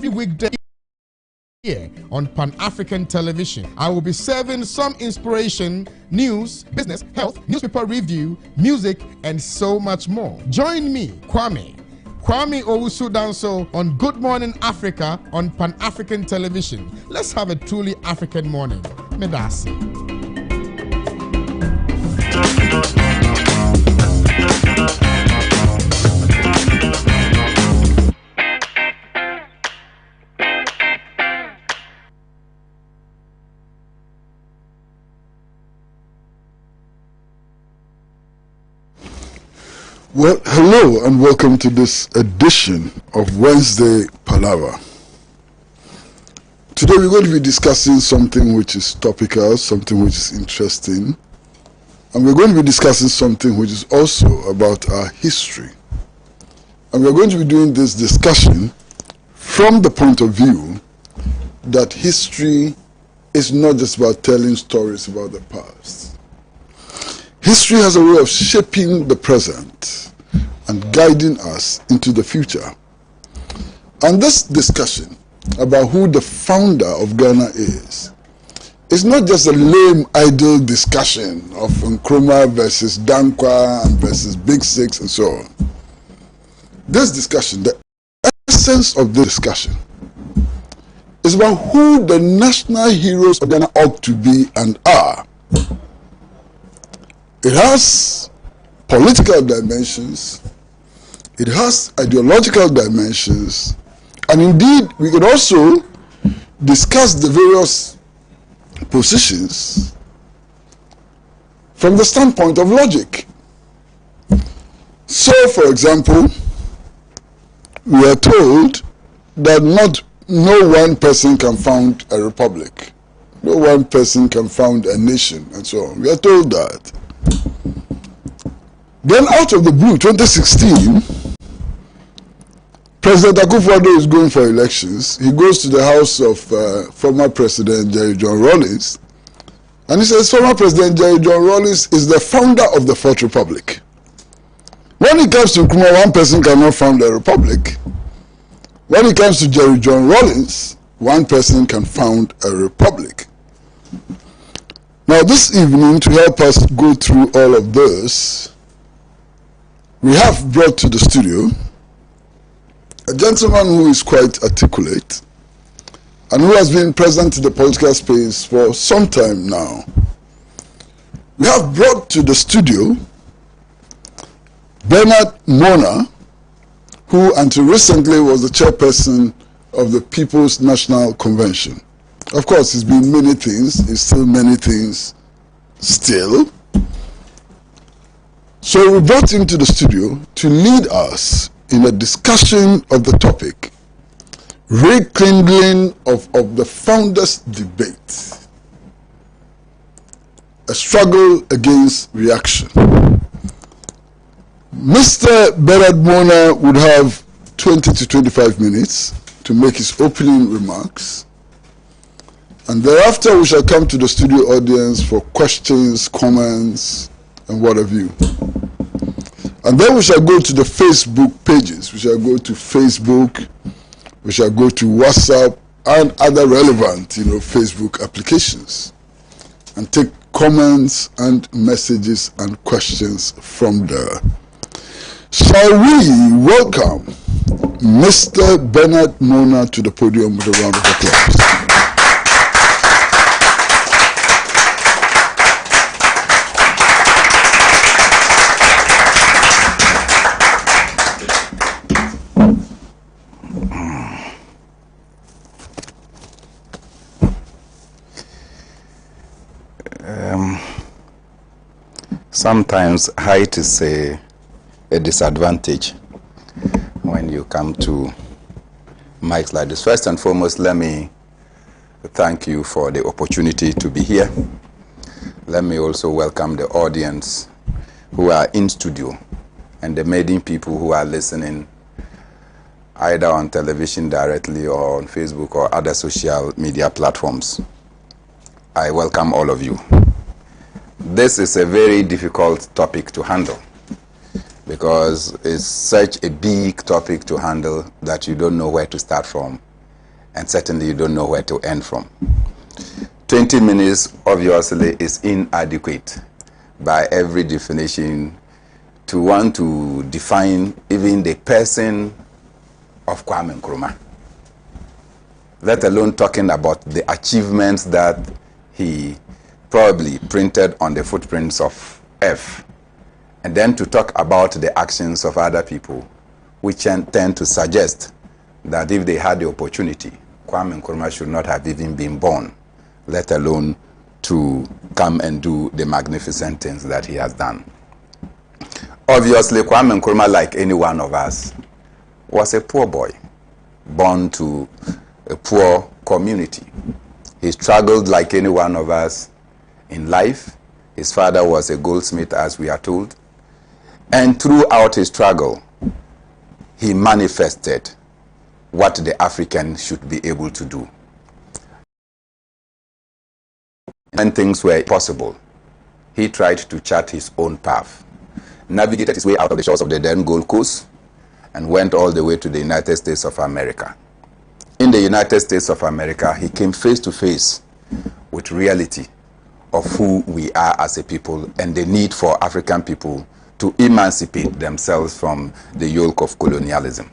every weekday here on Pan-African television. I will be serving some inspiration, news, business, health, newspaper review, music, and so much more. Join me, Kwame Owusu Danso, on Good Morning Africa on Pan-African television. Let's have a truly African morning. Medasi. Well, hello and welcome to this edition of Wednesday Palaver. Today we're going to be discussing something which is topical, something which is interesting, and we're going to be discussing something which is also about our history. And we're going to be doing this discussion from the point of view that history is not just about telling stories about the past. History has a way of shaping the present and guiding us into the future. And this discussion about who the founder of Ghana is not just a lame, idle discussion of Nkrumah versus Dankwa and versus Big Six and so on. This discussion, the essence of this discussion, is about who the national heroes of Ghana ought to be and are. It has political dimensions, it has ideological dimensions, and indeed we could also discuss the various positions from the standpoint of logic. So, for example, we are told that no one person can found a republic, no one person can found a nation, and so on. We are told that. Then out of the blue, 2016, President Akufo-Addo is going for elections. He goes to the house of former President Jerry John Rawlings, and he says former President Jerry John Rawlings is the founder of the Fourth Republic. When it comes to Nkrumah, one person cannot found a republic. When it comes to Jerry John Rawlings, one person can found a republic. Now this evening, to help us go through all of this, we have brought to the studio a gentleman who is quite articulate and who has been present in the political space for some time now. We have brought to the studio Bernard Mona, who until recently was the chairperson of the People's National Convention. Of course, he's been many things, he's still many things still. So we brought him to the studio to lead us in a discussion of the topic, rekindling of the founders' debate, a struggle against reaction. Mr. Bernard Mona would have 20 to 25 minutes to make his opening remarks, and thereafter we shall come to the studio audience for questions, comments, and what have you. And then we shall go to the Facebook pages. We shall go to Facebook, we shall go to WhatsApp and other relevant, Facebook applications, and take comments and messages and questions from there. Shall we welcome Mr. Bernard Mona to the podium with a round of applause? Sometimes height is a disadvantage when you come to mics like this. First and foremost, let me thank you for the opportunity to be here. Let me also welcome the audience who are in studio and the many people who are listening either on television directly or on Facebook or other social media platforms. I welcome all of you. This is a very difficult topic to handle because it's such a big topic to handle that you don't know where to start from and certainly you don't know where to end from. 20 minutes obviously is inadequate by every definition to want to define even the person of Kwame Nkrumah, let alone talking about the achievements that he probably printed on the footprints of F, and then to talk about the actions of other people, which tend to suggest that if they had the opportunity, Kwame Nkrumah should not have even been born, let alone to come and do the magnificent things that he has done. Obviously, Kwame Nkrumah, like any one of us, was a poor boy, born to a poor community. He struggled like any one of us in life. His father was a goldsmith, as we are told. And throughout his struggle, he manifested what the African should be able to do. When things were possible, he tried to chart his own path, navigated his way out of the shores of the then Gold Coast, and went all the way to the United States of America. In the United States of America, he came face to face with reality of who we are as a people and the need for African people to emancipate themselves from the yoke of colonialism.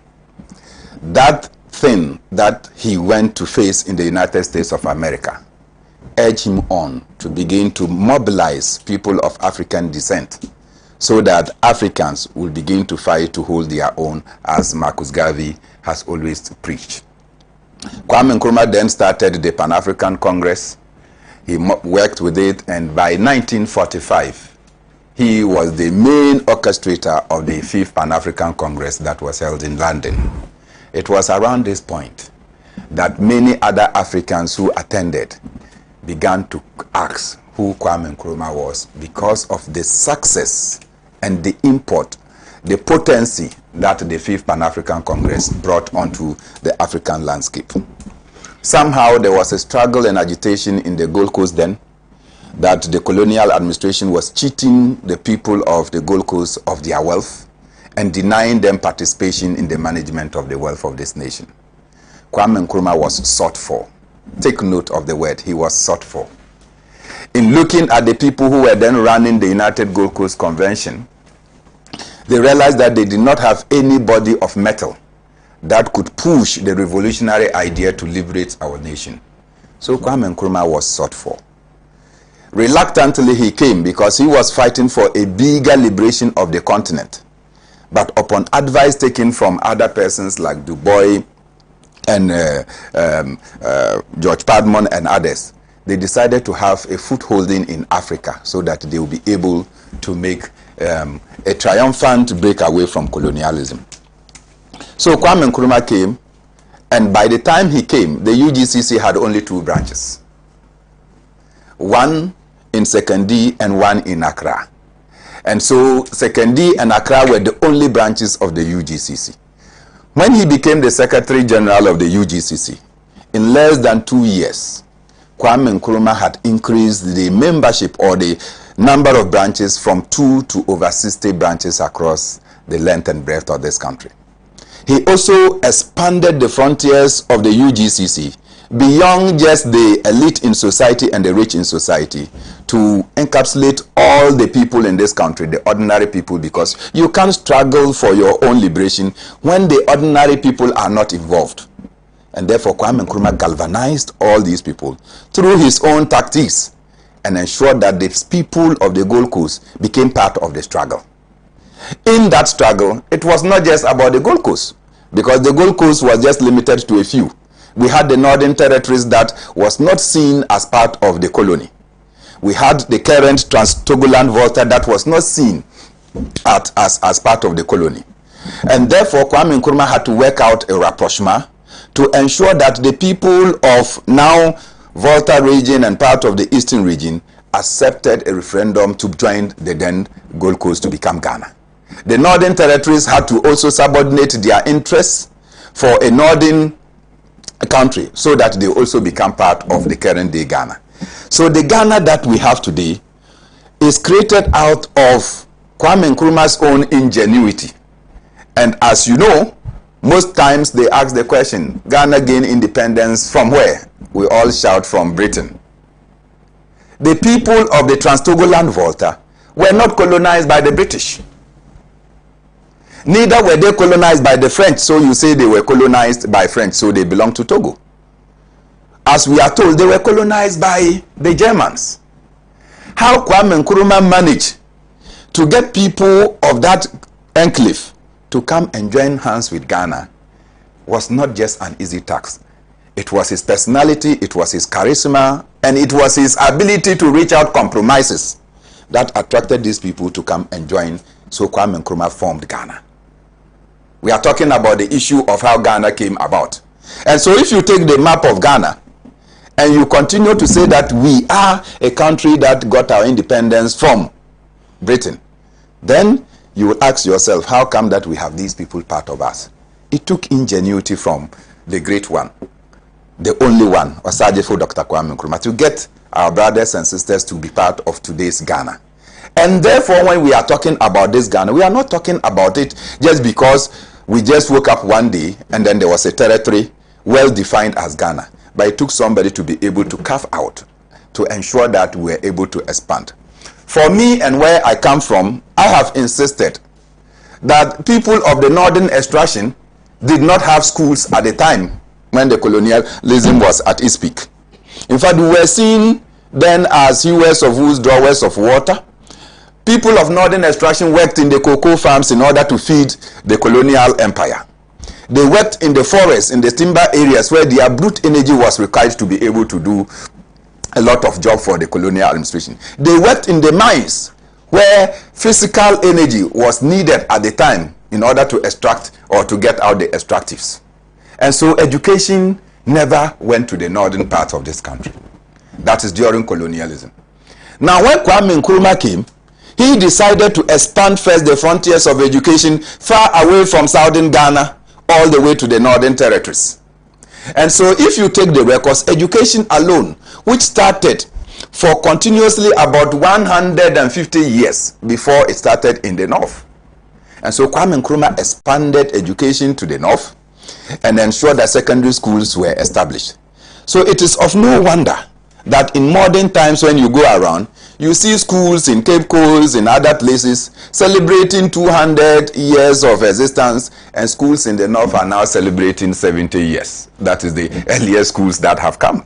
That thing that he went to face in the United States of America urged him on to begin to mobilize people of African descent so that Africans will begin to fight to hold their own, as Marcus Garvey has always preached. Kwame Nkrumah then started the Pan-African Congress. He worked with it, and by 1945, he was the main orchestrator of the 5th Pan-African Congress that was held in London. It was around this point that many other Africans who attended began to ask who Kwame Nkrumah was, because of the success and the import, the potency that the 5th Pan-African Congress brought onto the African landscape. Somehow there was a struggle and agitation in the Gold Coast then, that the colonial administration was cheating the people of the Gold Coast of their wealth and denying them participation in the management of the wealth of this nation. Kwame Nkrumah was sought for. Take note of the word, he was sought for. In looking at the people who were then running the United Gold Coast Convention, they realized that they did not have anybody of metal that could push the revolutionary idea to liberate our nation. So Kwame Nkrumah was sought for. Reluctantly he came, because he was fighting for a bigger liberation of the continent. But upon advice taken from other persons like Du Bois and George Padmon and others, they decided to have a footholding in Africa so that they will be able to make a triumphant breakaway from colonialism. So Kwame Nkrumah came, and by the time he came, the UGCC had only 2 branches. One in Sekondi and one in Accra. And so Sekondi and Accra were the only branches of the UGCC. When he became the Secretary General of the UGCC, in less than 2 years, Kwame Nkrumah had increased the membership or the number of branches from 2 to over 60 branches across the length and breadth of this country. He also expanded the frontiers of the UGCC beyond just the elite in society and the rich in society to encapsulate all the people in this country, the ordinary people, because you can't struggle for your own liberation when the ordinary people are not involved. And therefore Kwame Nkrumah galvanized all these people through his own tactics and ensured that the people of the Gold Coast became part of the struggle. In that struggle, it was not just about the Gold Coast, because the Gold Coast was just limited to a few. We had the Northern Territories that was not seen as part of the colony. We had the current Trans-Togoland Volta that was not seen as part of the colony. And therefore, Kwame Nkrumah had to work out a rapprochement to ensure that the people of now Volta region and part of the Eastern region accepted a referendum to join the then Gold Coast to become Ghana. The Northern Territories had to also subordinate their interests for a northern country so that they also become part of the current day Ghana. So the Ghana that we have today is created out of Kwame Nkrumah's own ingenuity. And as you know, Most times they ask the question, Ghana gained independence from where? We all shout, from Britain. The people of the Trans-Togo Land Volta were not colonized by the British. Neither were they colonized by the French, so you say they were colonized by French, so they belong to Togo. As we are told, they were colonized by the Germans. How Kwame Nkrumah managed to get people of that enclave to come and join hands with Ghana was not just an easy task. It was his personality, it was his charisma, and it was his ability to reach out compromises that attracted these people to come and join, so Kwame Nkrumah formed Ghana. We are talking about the issue of how Ghana came about. And so if you take the map of Ghana and you continue to say that we are a country that got our independence from Britain, then you will ask yourself, how come that we have these people part of us? It took ingenuity from the great one, the only one, Osajefo Dr. Kwame Nkrumah, to get our brothers and sisters to be part of today's Ghana. And therefore, when we are talking about this Ghana, we are not talking about it just because we just woke up one day and then there was a territory well defined as Ghana. But it took somebody to be able to carve out to ensure that we were able to expand. For me and where I come from, I have insisted that people of the northern extraction did not have schools at the time when the colonialism was at its peak. In fact, we were seen then as hewers of woods, drawers of water. People of northern extraction worked in the cocoa farms in order to feed the colonial empire. They worked in the forests, in the timber areas where their brute energy was required to be able to do a lot of job for the colonial administration. They worked in the mines where physical energy was needed at the time in order to extract or to get out the extractives. And so education never went to the northern part of this country. That is during colonialism. Now when Kwame Nkrumah came, he decided to expand first the frontiers of education far away from southern Ghana all the way to the northern territories. And so if you take the records, education alone, which started for continuously about 150 years before it started in the north. And so Kwame Nkrumah expanded education to the north and ensured that secondary schools were established. So it is of no wonder that in modern times when you go around, you see schools in Cape Coast, in other places, celebrating 200 years of existence, and schools in the north are now celebrating 70 years. That is the earliest schools that have come.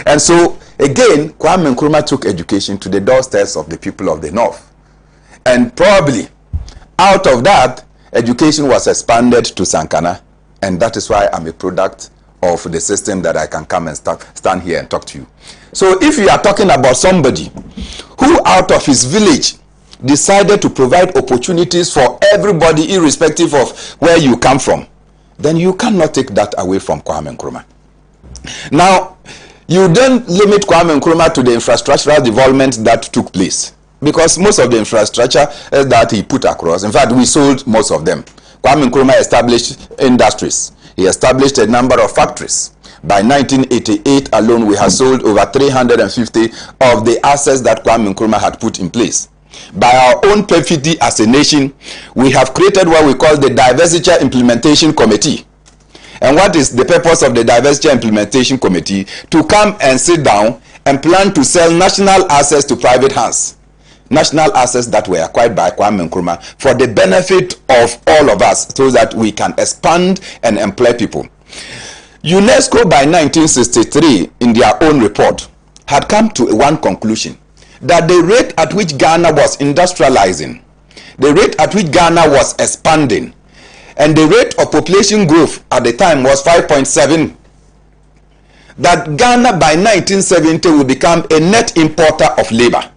And so, again, Kwame Nkrumah took education to the doorsteps of the people of the north. And probably, out of that, education was expanded to Sankana, and that is why I'm a product of the system that I can come and stand here and talk to you. So if you are talking about somebody who out of his village decided to provide opportunities for everybody irrespective of where you come from, then you cannot take that away from Kwame Nkrumah. Now, you don't limit Kwame Nkrumah to the infrastructural development that took place, because most of the infrastructure that he put across, in fact, we sold most of them. Kwame Nkrumah established industries. He established a number of factories. By 1988 alone, we have sold over 350 of the assets that Kwame Nkrumah had put in place. By our own perfidy as a nation, we have created what we call the Divestiture Implementation Committee. And what is the purpose of the Divestiture Implementation Committee? To come and sit down and plan to sell national assets to private hands. National assets that were acquired by Kwame Nkrumah for the benefit of all of us, so that we can expand and employ people. UNESCO by 1963, in their own report, had come to one conclusion, that the rate at which Ghana was industrializing, the rate at which Ghana was expanding, and the rate of population growth at the time was 5.7, that Ghana by 1970 will become a net importer of labor.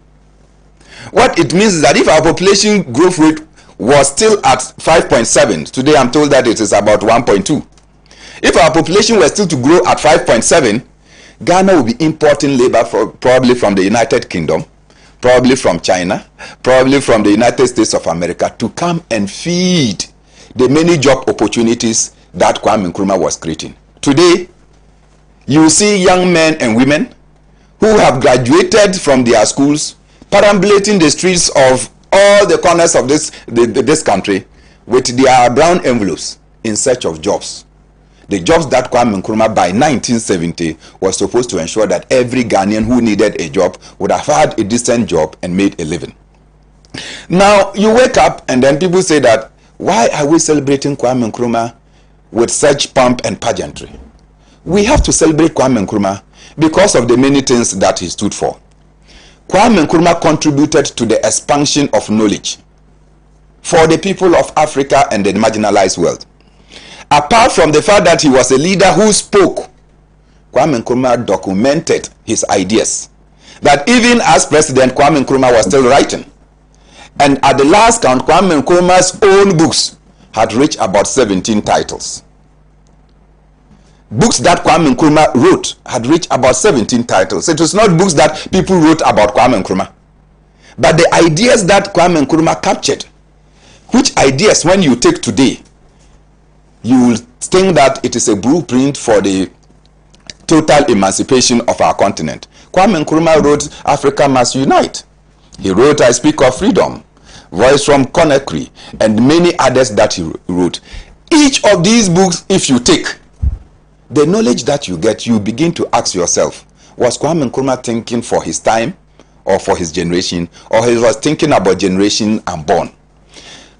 What it means is that if our population growth rate was still at 5.7, today I'm told that it is about 1.2. If our population were still to grow at 5.7, Ghana will be importing labor probably from the United Kingdom, probably from China, probably from the United States of America, to come and feed the many job opportunities that Kwame Nkrumah was creating. Today, you see young men and women who have graduated from their schools, perambulating the streets of all the corners of this country with their brown envelopes, in search of jobs. The jobs that Kwame Nkrumah by 1970 was supposed to ensure that every Ghanaian who needed a job would have had a decent job and made a living. Now, you wake up and then people say that, why are we celebrating Kwame Nkrumah with such pomp and pageantry? We have to celebrate Kwame Nkrumah because of the many things that he stood for. Kwame Nkrumah contributed to the expansion of knowledge for the people of Africa and the marginalized world. Apart from the fact that he was a leader who spoke, Kwame Nkrumah documented his ideas. That even as president, Kwame Nkrumah was still writing. And at the last count, Kwame Nkrumah's own books had reached about 17 titles. Books that Kwame Nkrumah wrote had reached about 17 titles. It was not books that people wrote about Kwame Nkrumah, but the ideas that Kwame Nkrumah captured, which ideas when you take today, you will think that it is a blueprint for the total emancipation of our continent. Kwame Nkrumah wrote Africa Must Unite. He wrote I Speak of Freedom, Voice from Conakry, and many others that he wrote. Each of these books, if you take the knowledge that you get, you begin to ask yourself, was Kwame Nkrumah thinking for his time or for his generation, or he was thinking about generation unborn?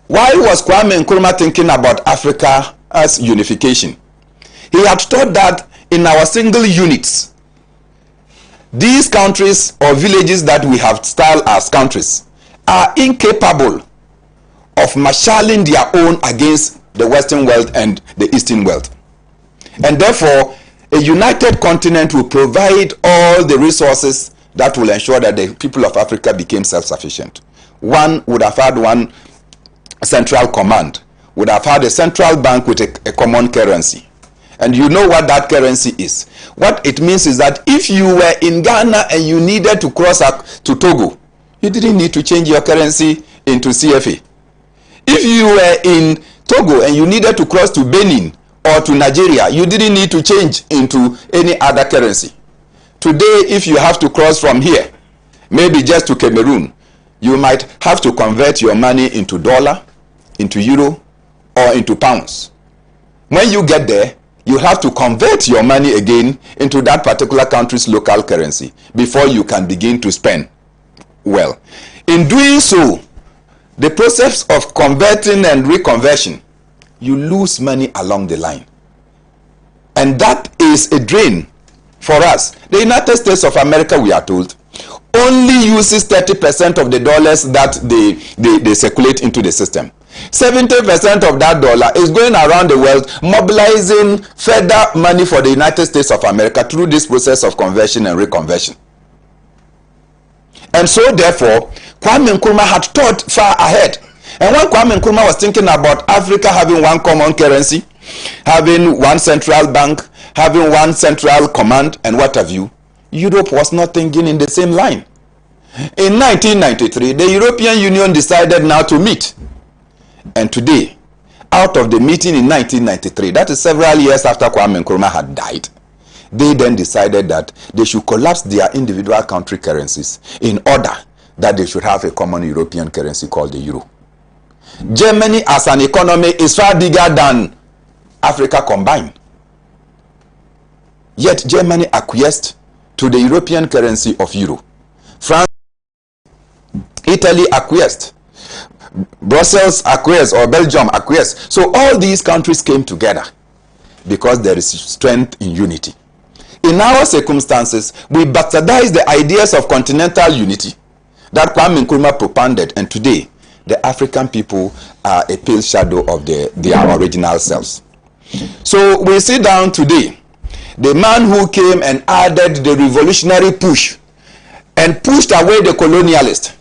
Why was Kwame Nkrumah thinking about Africa as unification? He had thought that in our single units, these countries or villages that we have styled as countries are incapable of marshalling their own against the Western world and the Eastern world. And therefore, a united continent will provide all the resources that will ensure that the people of Africa became self-sufficient. One would have had one central command, would have had a central bank with a common currency. And you know what that currency is. What it means is that if you were in Ghana and you needed to cross to Togo, you didn't need to change your currency into CFA. If you were in Togo and you needed to cross to Benin or to Nigeria, you didn't need to change into any other currency. Today, if you have to cross from here, maybe just to Cameroon, you might have to convert your money into dollar, into euro, or into pounds. When you get there, you have to convert your money again into that particular country's local currency before you can begin to spend well. In doing so, the process of converting and reconversion, you lose money along the line. And that is a drain for us. The United States of America, we are told, only uses 30% of the dollars that they circulate into the system. 70% of that dollar is going around the world mobilizing further money for the United States of America through this process of conversion and reconversion. And so therefore, Kwame Nkrumah had thought far ahead. And when Kwame Nkrumah was thinking about Africa having one common currency, having one central bank, having one central command, and what have you, Europe was not thinking in the same line. In 1993, the European Union decided now to meet. And today, out of the meeting in 1993, that is several years after Kwame Nkrumah had died, they then decided that they should collapse their individual country currencies in order that they should have a common European currency called the euro. Germany as an economy is far bigger than Africa combined. Yet Germany acquiesced to the European currency of euro. France, Italy acquiesced. Brussels acquiesced, or Belgium acquiesced. So all these countries came together because there is strength in unity. In our circumstances, we bastardize the ideas of continental unity that Kwame Nkrumah propounded, and today the African people are a pale shadow of their original selves. So we sit down today, the man who came and added the revolutionary push and pushed away the colonialist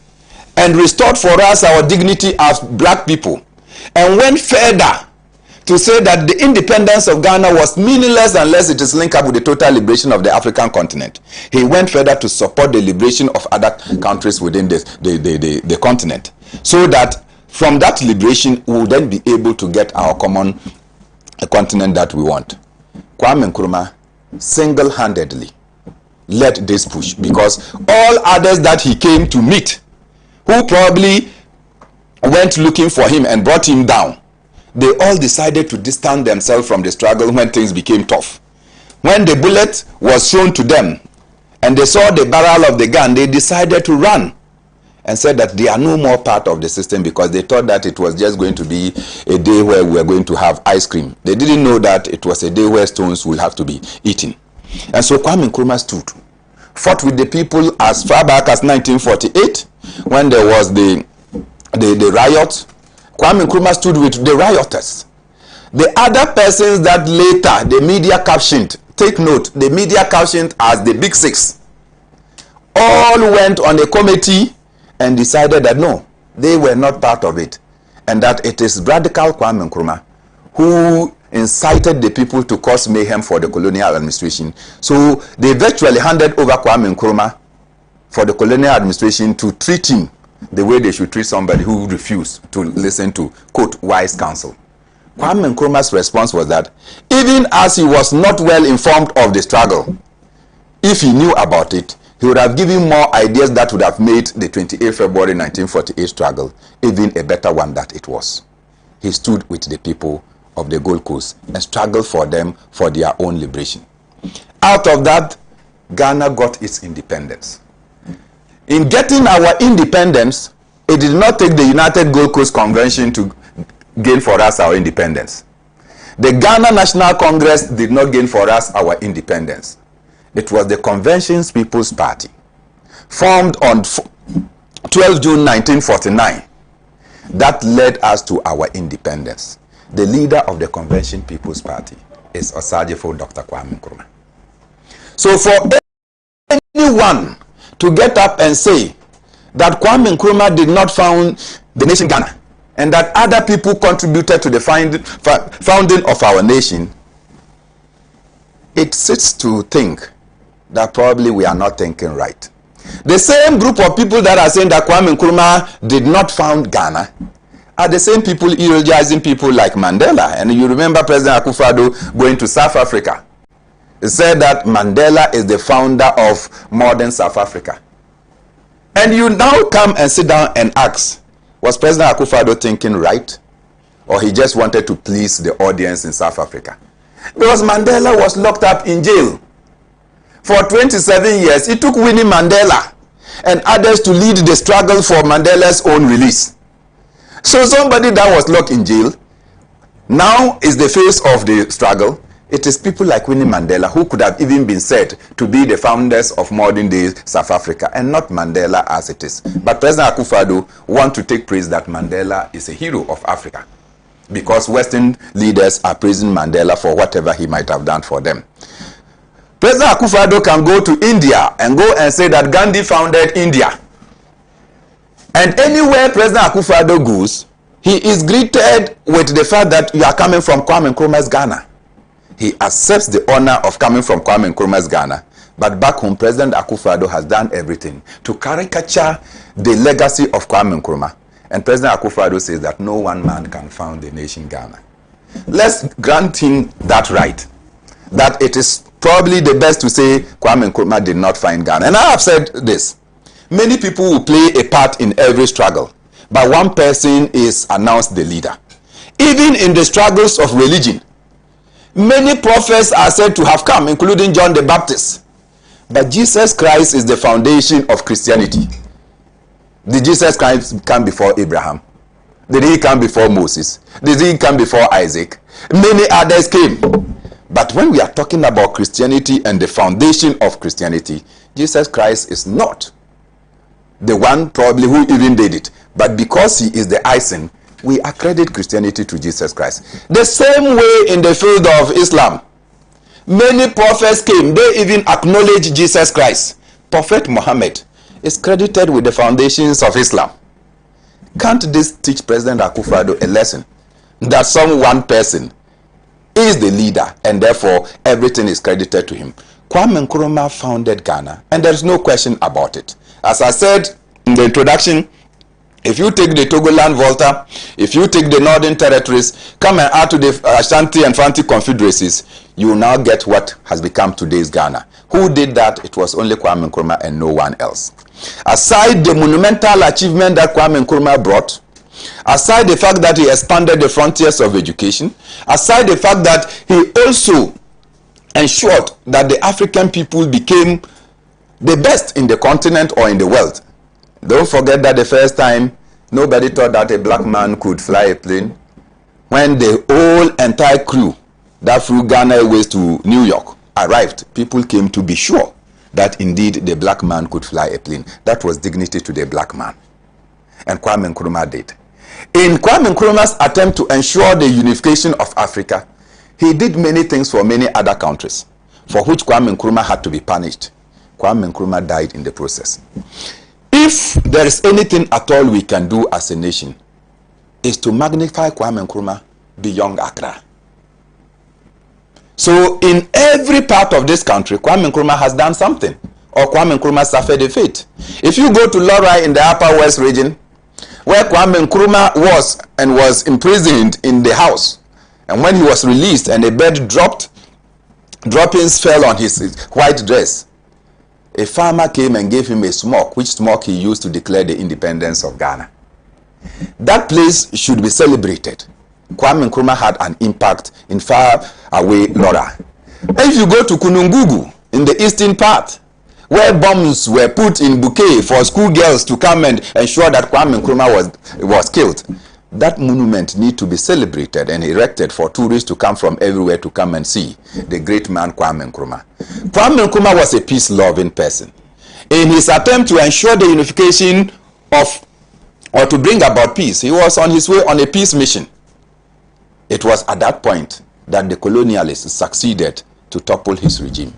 and restored for us our dignity as black people, and went further to say that the independence of Ghana was meaningless unless it is linked up with the total liberation of the African continent. He went further to support the liberation of other countries within the continent, so that from that liberation we will then be able to get our common continent that we want. Kwame Nkrumah single-handedly led this push, because all others that he came to meet, who probably went looking for him and brought him down, they all decided to distance themselves from the struggle when things became tough. When the bullet was shown to them and they saw the barrel of the gun, they decided to run and said that they are no more part of the system because they thought that it was just going to be a day where we were going to have ice cream. They didn't know that it was a day where stones will have to be eaten. And so Kwame Nkrumah stood, fought with the people as far back as 1948 when there was the riot. Kwame Nkrumah stood with the rioters. The other persons that later the media captioned, take note, the media captioned as the Big Six, all went on a committee and decided that no, they were not part of it, and that it is radical Kwame Nkrumah who incited the people to cause mayhem for the colonial administration. So they virtually handed over Kwame Nkrumah for the colonial administration to treat him the way they should treat somebody who refused to listen to, quote, wise counsel. Kwame Nkrumah's response was that even as he was not well informed of the struggle, if he knew about it, he would have given more ideas that would have made the 28 February 1948 struggle even a better one that it was. He stood with the people of the Gold Coast and struggled for them for their own liberation. Out of that, Ghana got its independence. In getting our independence, it did not take the United Gold Coast Convention to gain for us our independence. The Ghana National Congress did not gain for us our independence. It was the Convention's People's Party, formed on 12 June 1949, that led us to our independence. The leader of the Convention People's Party is Osagyefo Dr. Kwame Nkrumah. So for anyone to get up and say that Kwame Nkrumah did not found the nation Ghana and that other people contributed to the founding of our nation, it sits to think that probably we are not thinking right. The same group of people that are saying that Kwame Nkrumah did not found Ghana are the same people eulogizing people like Mandela. And you remember President Akufo-Addo going to South Africa. He said that Mandela is the founder of modern South Africa. And you now come and sit down and ask, was President Akufo-Addo thinking right? Or he just wanted to please the audience in South Africa? Because Mandela was locked up in jail for 27 years. It took Winnie Mandela and others to lead the struggle for Mandela's own release. So somebody that was locked in jail now is the face of the struggle. It is people like Winnie Mandela who could have even been said to be the founders of modern day South Africa, and not Mandela as it is. But President Akufo-Addo wants to take praise that Mandela is a hero of Africa, because Western leaders are praising Mandela for whatever he might have done for them. President Akufo-Addo can go to India and go and say that Gandhi founded India. And anywhere President Akufo-Addo goes, he is greeted with the fact that you are coming from Kwame Nkrumah's Ghana. He accepts the honor of coming from Kwame Nkrumah's Ghana. But back home, President Akufo-Addo has done everything to caricature the legacy of Kwame Nkrumah. And President Akufo-Addo says that no one man can found the nation Ghana. Let's grant him that right, that it is probably the best to say Kwame Nkrumah did not find Ghana. And I have said this. Many people will play a part in every struggle, but one person is announced the leader. Even in the struggles of religion, many prophets are said to have come, including John the Baptist. But Jesus Christ is the foundation of Christianity. Did Jesus Christ come before Abraham? Did he come before Moses? Did he come before Isaac? Many others came. But when we are talking about Christianity and the foundation of Christianity, Jesus Christ is not the one probably who even did it. But because he is the icing, we accredit Christianity to Jesus Christ. The same way in the field of Islam, many prophets came. They even acknowledged Jesus Christ. Prophet Muhammad is credited with the foundations of Islam. Can't this teach President Akufo-Addo a lesson? That some one person is the leader and therefore everything is credited to him. Kwame Nkrumah founded Ghana, and there is no question about it. As I said in the introduction, if you take the Togoland Volta, if you take the Northern Territories, come and add to the Ashanti and Fanti confederacies, you will now get what has become today's Ghana. Who did that? It was only Kwame Nkrumah and no one else. Aside the monumental achievement that Kwame Nkrumah brought, aside the fact that he expanded the frontiers of education, aside the fact that he also ensured that the African people became the best in the continent or in the world. Don't forget that the first time, nobody thought that a black man could fly a plane. When the whole entire crew that flew Ghana Airways to New York arrived, people came to be sure that indeed the black man could fly a plane. That was dignity to the black man. And Kwame Nkrumah did. In Kwame Nkrumah's attempt to ensure the unification of Africa, he did many things for many other countries, for which Kwame Nkrumah had to be punished. Kwame Nkrumah died in the process. If there is anything at all we can do as a nation, is to magnify Kwame Nkrumah beyond Accra. So in every part of this country, Kwame Nkrumah has done something, or Kwame Nkrumah suffered a fate. If you go to Lorry in the Upper West region, where Kwame Nkrumah was imprisoned in the house, and when he was released and a bird droppings fell on his white dress, a farmer came and gave him a smoke, which smoke he used to declare the independence of Ghana. That place should be celebrated. Kwame Nkrumah had an impact in far away Lora. If you go to Kunungugu in the eastern part, where bombs were put in bouquet for schoolgirls to come and ensure that Kwame Nkrumah was killed, that monument need to be celebrated and erected for tourists to come from everywhere to come and see the great man Kwame Nkrumah. Kwame Nkrumah was a peace-loving person. In his attempt to ensure the unification of, or to bring about peace, he was on his way on a peace mission. It was at that point that the colonialists succeeded to topple his regime.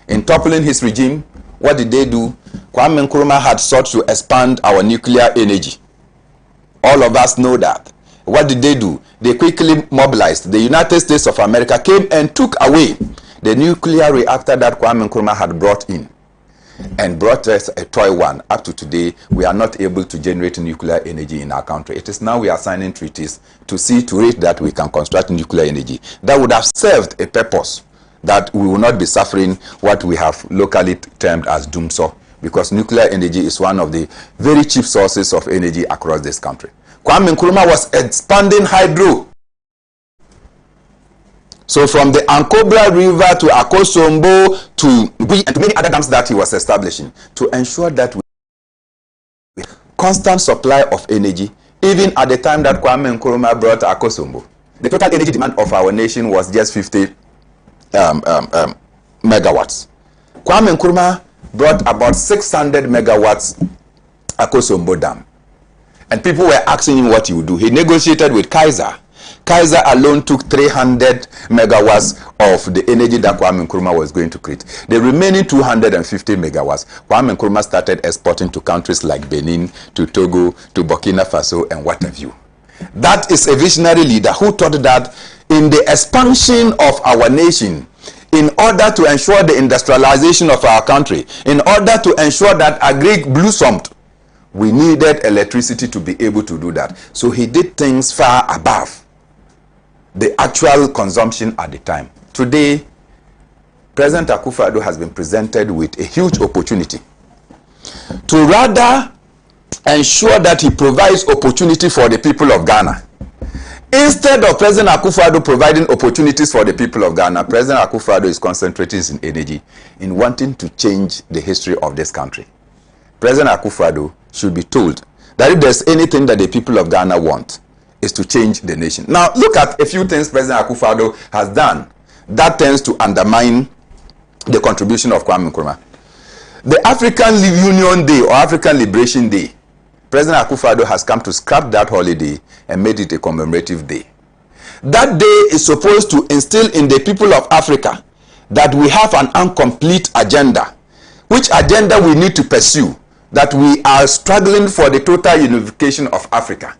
In toppling his regime, what did they do? Kwame Nkrumah had sought to expand our nuclear energy. All of us know that. What did they do? They quickly mobilized. The United States of America came and took away the nuclear reactor that Kwame Nkrumah had brought in, and brought us a toy one. Up to today, we are not able to generate nuclear energy in our country. It is now we are signing treaties to see to it that we can construct nuclear energy. That would have served a purpose, that we will not be suffering what we have locally termed as doomsday, because nuclear energy is one of the very cheap sources of energy across this country. Kwame Nkrumah was expanding hydro. So from the Ankobra River to Akosombo to Gui and to many other dams that he was establishing, to ensure that we constant supply of energy, even at the time that Kwame Nkrumah brought Akosombo. The total energy demand of our nation was just 50 megawatts. Kwame Nkrumah brought about 600 megawatts Akosombo Dam. And people were asking him what he would do. He negotiated with Kaiser. Kaiser alone took 300 megawatts of the energy that Kwame Nkrumah was going to create. The remaining 250 megawatts, Kwame Nkrumah started exporting to countries like Benin, to Togo, to Burkina Faso, and what have you. That is a visionary leader who thought that in the expansion of our nation, in order to ensure the industrialization of our country, in order to ensure that agri blossomed, we needed electricity to be able to do that. So he did things far above the actual consumption at the time. Today, President Akufo-Addo has been presented with a huge opportunity to rather ensure that he provides opportunity for the people of Ghana. Instead of President Akufo-Addo providing opportunities for the people of Ghana, President Akufo-Addo is concentrating his energy in wanting to change the history of this country. President Akufo-Addo should be told that if there's anything that the people of Ghana want, is to change the nation. Now, look at a few things President Akufo-Addo has done that tends to undermine the contribution of Kwame Nkrumah. The African Union Day or African Liberation Day, President Akufo-Addo has come to scrap that holiday and made it a commemorative day. That day is supposed to instill in the people of Africa that we have an incomplete agenda, which agenda we need to pursue, that we are struggling for the total unification of Africa.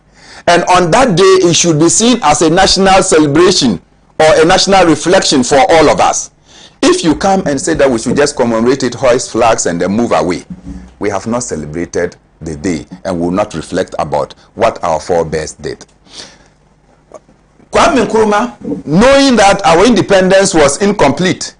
And on that day, it should be seen as a national celebration or a national reflection for all of us. If you come and say that we should just commemorate it, hoist flags, and then move away, we have not celebrated the day and will not reflect about what our forebears did. Kwame Nkrumah, knowing that our independence was incomplete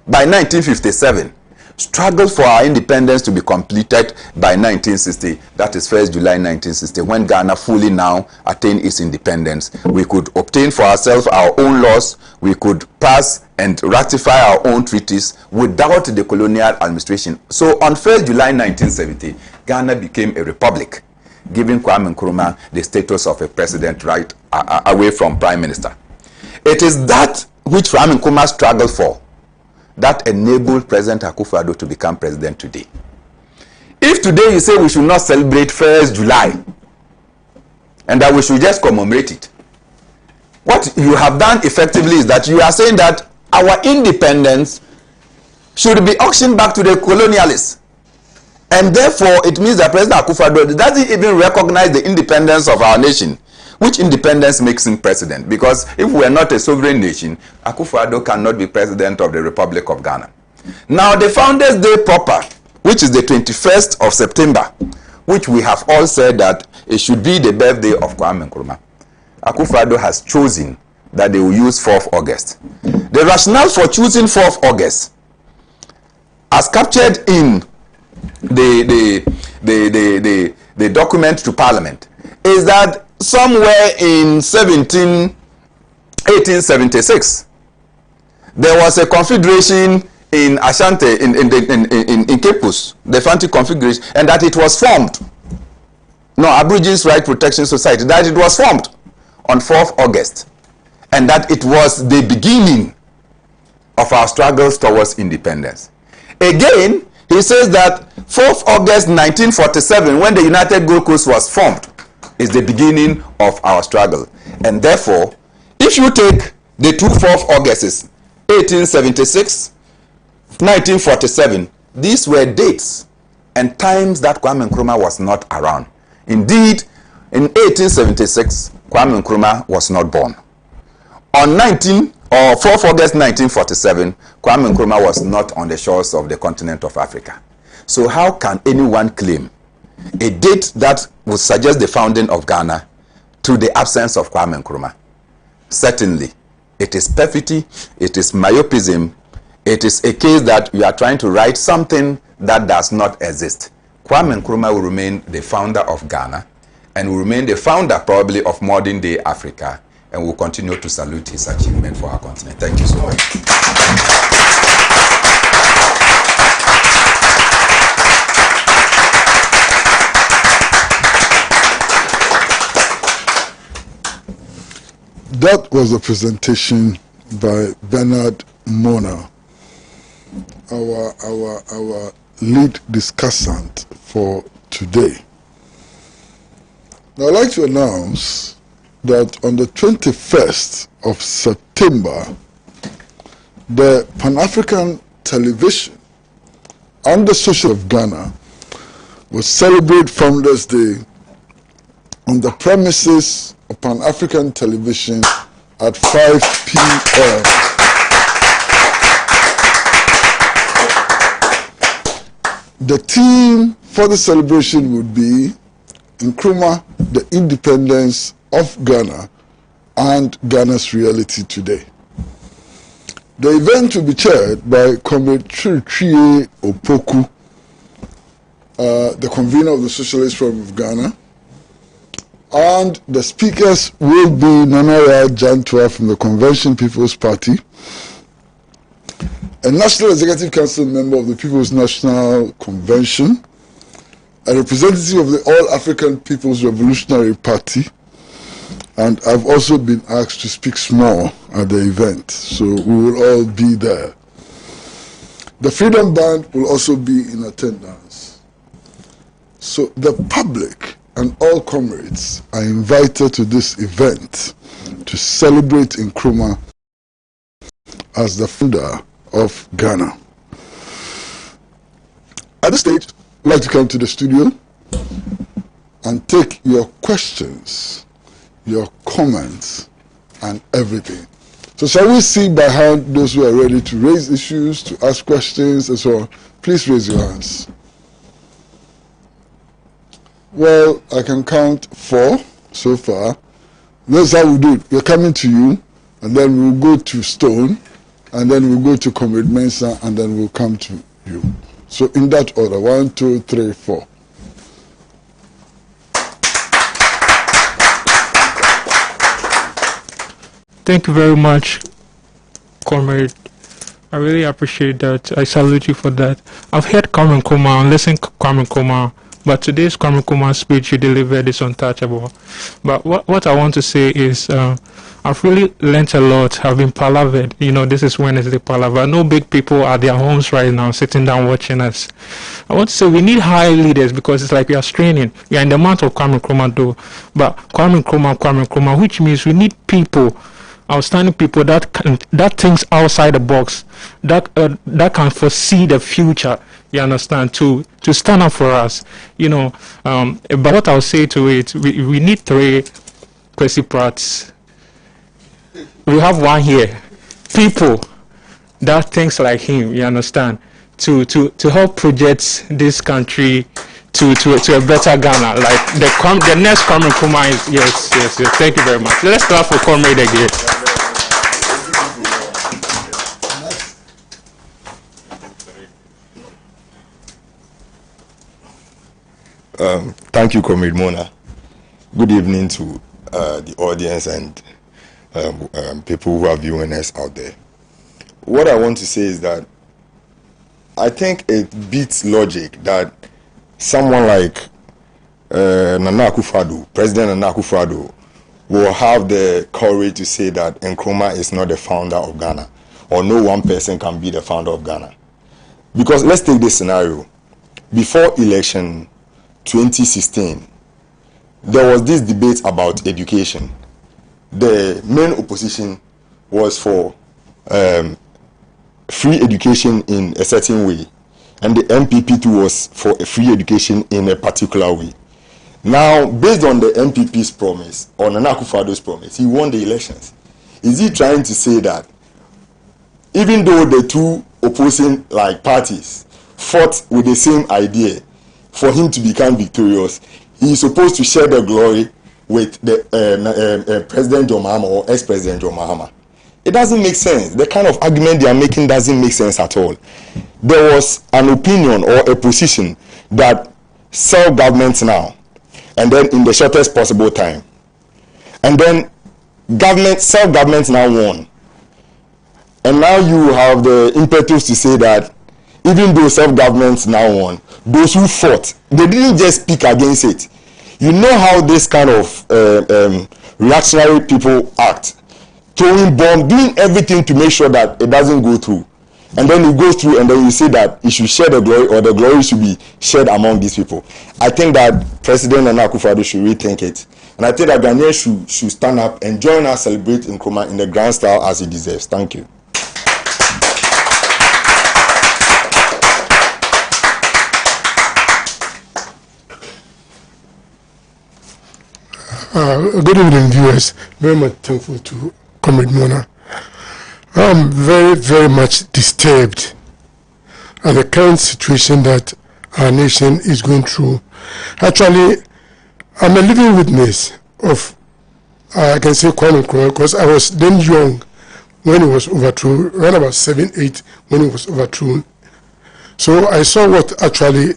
by 1957, struggled for our independence to be completed by 1960. That is 1st July 1960, when Ghana fully now attained its independence. We could obtain for ourselves our own laws. We could pass and ratify our own treaties without the colonial administration. So on 1st July 1970, Ghana became a republic, giving Kwame Nkrumah the status of a president right away from prime minister. It is that which Kwame Nkrumah struggled for that enabled President Akufo-Addo to become president today. If today you say we should not celebrate 1st July and that we should just commemorate it, what you have done effectively is that you are saying that our independence should be auctioned back to the colonialists. And therefore, it means that President Akufo-Addo doesn't even recognize the independence of our nation. Which independence makes him president? Because if we are not a sovereign nation, Akufo-Addo cannot be president of the Republic of Ghana. Now, the Founders' Day proper, which is the 21st of September, which we have all said that it should be the birthday of Kwame Nkrumah, Akufo-Addo has chosen that they will use 4th August. The rationale for choosing 4th August, as captured in the document to Parliament, is that somewhere in 1876, there was a confederation in Ashanti, in Cape Coast, the Fanti Confederation, and that it was formed. No, Aborigines Right Protection Society, that it was formed on 4th August, and that it was the beginning of our struggles towards independence. Again, he says that 4th August 1947, when the United Gold Coast was formed, is the beginning of our struggle. And therefore, if you take the two 4th Augusts, 1876, 1947, these were dates and times that Kwame Nkrumah was not around. Indeed, in 1876, Kwame Nkrumah was not born. On 4th August 1947, Kwame Nkrumah was not on the shores of the continent of Africa. So how can anyone claim a date that would suggest the founding of Ghana to the absence of Kwame Nkrumah? Certainly, it is perfidy, it is myopism, it is a case that you are trying to write something that does not exist. Kwame Nkrumah will remain the founder of Ghana and will remain the founder probably of modern day Africa, and will continue to salute his achievement for our continent. Thank you so much. That was a presentation by Bernard Mona, our lead discussant for today. Now I'd like to announce that on the 21st of September, the Pan-African Television and the Social of Ghana will celebrate Founders' Day on the premises of Pan-African Television at 5 p.m. The theme for the celebration would be Nkrumah, the Independence of Ghana and Ghana's reality today. The event will be chaired by Comrade Chirchie Opoku, the convener of the Socialist Forum of Ghana, and the speakers will be Nanaya Jantua from the Convention People's Party, a National Executive Council member of the People's National Convention, a representative of the All African People's Revolutionary Party, and I've also been asked to speak small at the event, so we will all be there. The Freedom Band will also be in attendance. So the public and all comrades are invited to this event to celebrate Nkrumah as the founder of Ghana. At this stage, I'd like to come to the studio and take your questions, your comments, and everything. So shall we see by hand those who are ready to raise issues, to ask questions, and so on? Please raise your hands. Well, I can count 4 so far. That's how we do it. We're coming to you, and then we'll go to Stone, and then we'll go to Comrade Mensah, and then we'll come to you. you. So in that order, 1, 2, 3, 4. Thank you very much, Comrade. I really appreciate that. I salute you for that. I've heard Kwame Nkrumah and listened to Kwame Nkrumah, but today's Kwame Nkrumah speech you delivered is untouchable. But what I want to say is I've really learnt a lot. I've been palavered. You know, this is Wednesday Palaver. No big people at their homes right now sitting down watching us. I want to say we need high leaders because it's like we are straining. We are in the month of Kwame Nkrumah though. But Kwame Nkrumah, which means we need people, outstanding people that thinks outside the box, that can foresee the future. You understand, to stand up for us. You know, but what I'll say to it, we need 3 Kwesi Pratts. We have one here. People that thinks like him. You understand, to help project this country to a better Ghana. Like the next Kwame Nkrumah is yes. Thank you very much. Let's clap for Comrade again. Thank you, Comrade Mona. Good evening to the audience and people who are viewing us out there. What I want to say is that I think it beats logic that someone like Nana Akufo-Addo, President Nana Akufo-Addo, will have the courage to say that Nkrumah is not the founder of Ghana, or no one person can be the founder of Ghana. Because let's take this scenario. Before election 2016, there was this debate about education. The main opposition was for free education in a certain way, and the MPP too was for a free education in a particular way. Now, based on the MPP's promise, or Nana Akufo-Addo's promise, he won the elections. Is he trying to say that even though the 2 opposing parties fought with the same idea, for him to become victorious, he is supposed to share the glory with the President John Mahama or ex-President John Mahama? It doesn't make sense. The kind of argument they are making doesn't make sense at all. There was an opinion or a position that self-government now, and then in the shortest possible time. And then self-government now won. And now you have the impetus to say that even though self-government now won, those who fought, they didn't just speak against it. You know how this kind of reactionary people act, throwing bombs, doing everything to make sure that it doesn't go through. And then it goes through, and then you say that it should share the glory, or the glory should be shared among these people. I think that President Nana Akufo-Addo should rethink it. And I think that Ghanaians should stand up and join us celebrate Nkrumah in the grand style as he deserves. Thank you. Good evening, viewers. Very much thankful to Comrade Mona. I'm very, very much disturbed at the current situation that our nation is going through. Actually, I'm a living witness of, I can say, Kwame Nkrumah, because I was then young when he was overthrown, around about 7, 8 when he was overthrown. So I saw what actually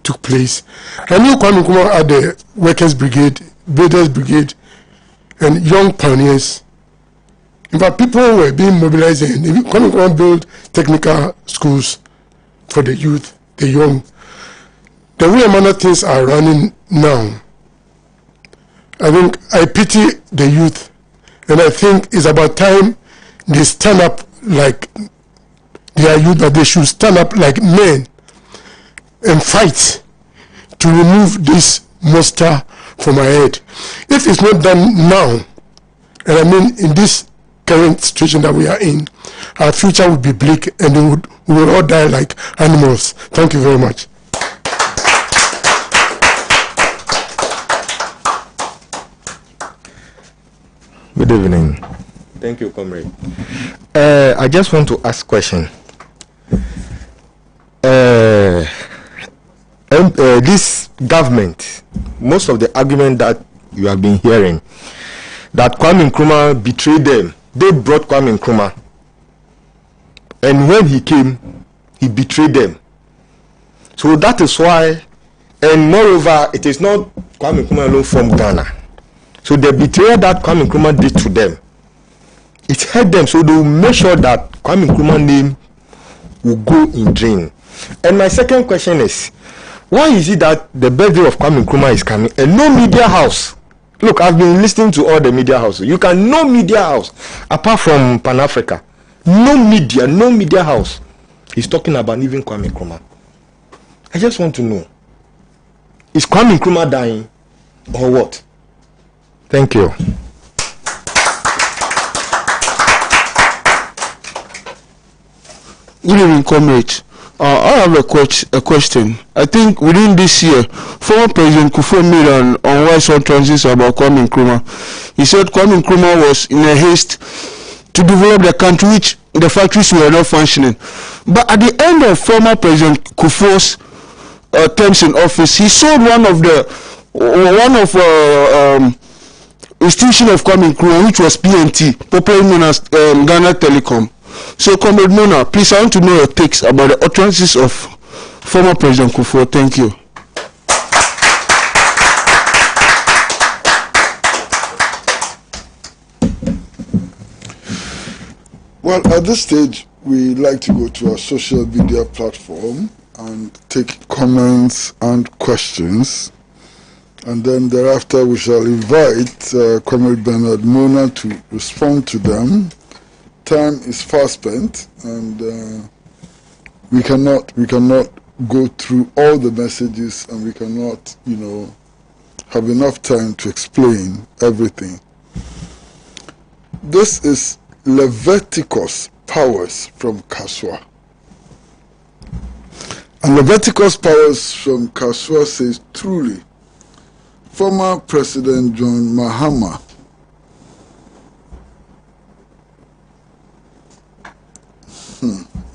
took place. I knew Kwame Nkrumah had the Workers' Brigade, Builders' Brigade, and young pioneers. In fact, people were being mobilized, and Kwame Nkrumah built technical schools for the youth, the young. The way manner things are running now, I think I pity the youth, and I think it's about time they stand up like they are youth, but they should stand up like men and fight to remove this monster from our head. If it's not done now, and I mean in this current situation that we are in, our future would be bleak, and we would all die like animals. Thank you very much. Good evening. Thank you, comrade. I just want to ask a question. This government, most of the argument that you have been hearing, that Kwame Nkrumah betrayed them, they brought Kwame Nkrumah, and when he came, He betrayed them. So that is why, and moreover, it is not Kwame Nkrumah alone from Ghana. So the betrayal that Kwame Nkrumah did to them, it hurt them. So they will make sure that Kwame Nkrumah's name will go in drain. And my second question is, why is it that the birthday of Kwame Nkrumah is coming and no media house? Look, I've been listening to all the media houses. You can no media house apart from Pan Africa. No media house. He's talking about even Kwame Nkrumah. I just want to know, is Kwame Nkrumah dying or what? Thank you. Good evening, comrades. I have a question. I think within this year, former President Kufuor made an unwise utterances about Kwame Nkrumah. He said Kwame Nkrumah was in a haste to develop the country, which the factories were not functioning. But at the end of former President Kufuor's terms in office, he sold one of institution of Kwame Nkrumah, which was PNT, popularly known as Ghana Telecom. So, Comrade Mona, please, I want to know your takes about the utterances of former President Kufuor. Thank you. Well, at this stage, we like to go to our social media platform and take comments and questions. And then thereafter, we shall invite Comrade Bernard Mona to respond to them. Time is fast spent, and we cannot go through all the messages, and we cannot, have enough time to explain everything. This is Leviticus Powers from Kaswa. And Leviticus Powers from Kaswa says, truly, former President John Mahama